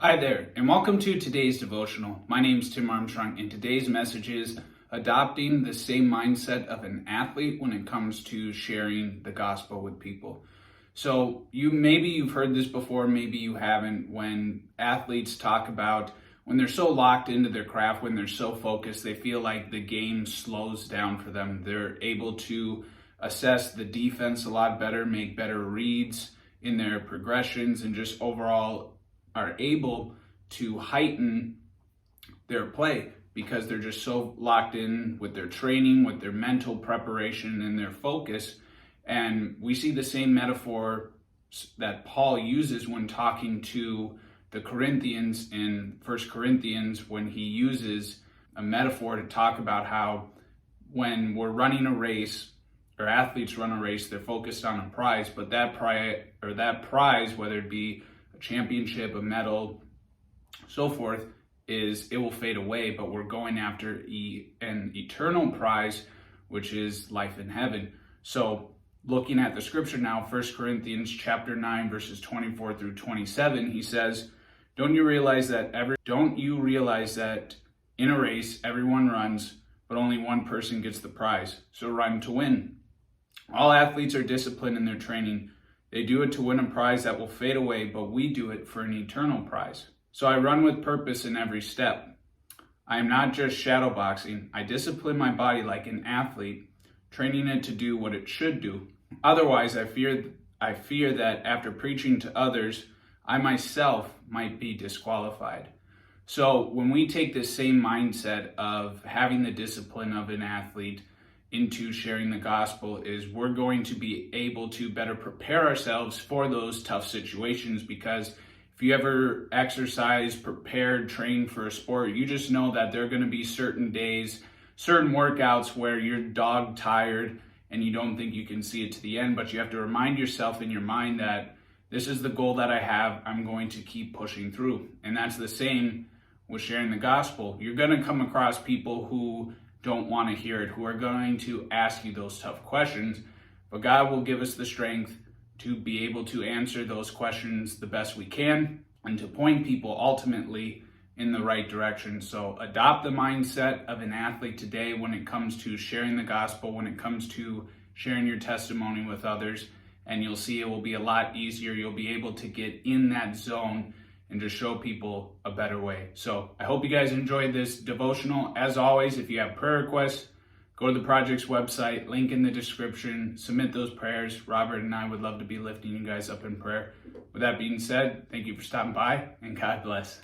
Hi there, and welcome to today's devotional. My name is Tim Armstrong, and today's message is adopting the same mindset of an athlete when it comes to sharing the gospel with people. So maybe you've heard this before, maybe you haven't. When athletes talk about when they're so locked into their craft, when they're so focused, they feel like the game slows down for them. They're able to assess the defense a lot better, make better reads in their progressions, and just overall are able to heighten their play because they're just so locked in with their training, with their mental preparation and their focus. And we see the same metaphor that Paul uses when talking to the Corinthians in 1 Corinthians, when he uses a metaphor to talk about how when we're running a race, or athletes run a race, they're focused on a prize, but that prize, whether it be championship, a medal, so forth, it will fade away, but we're going after an eternal prize, which is life in heaven. So looking at the scripture now, 1 Corinthians chapter 9, verses 24 through 27, he says, Don't you realize that in a race everyone runs, but only one person gets the prize? So run to win. All athletes are disciplined in their training. They do it to win a prize that will fade away, but we do it for an eternal prize. So I run with purpose in every step. I am not just shadowboxing. I discipline my body like an athlete, training it to do what it should do. Otherwise, I fear that after preaching to others, I myself might be disqualified. So when we take this same mindset of having the discipline of an athlete into sharing the gospel, is we're going to be able to better prepare ourselves for those tough situations. Because if you ever exercise, prepared, trained for a sport, you just know that there are going to be certain days, certain workouts where you're dog tired and you don't think you can see it to the end, but you have to remind yourself in your mind that this is the goal that I have. I'm going to keep pushing through. And that's the same with sharing the gospel. You're going to come across people who don't want to hear it, who are going to ask you those tough questions, but God will give us the strength to be able to answer those questions the best we can and to point people ultimately in the right direction. So adopt the mindset of an athlete today when it comes to sharing the gospel, when it comes to sharing your testimony with others, and you'll see it will be a lot easier. You'll be able to get in that zone and just show people a better way. So I hope you guys enjoyed this devotional. As always, if you have prayer requests, go to the project's website, link in the description, submit those prayers. Robert and I would love to be lifting you guys up in prayer. With that being said, thank you for stopping by, and God bless.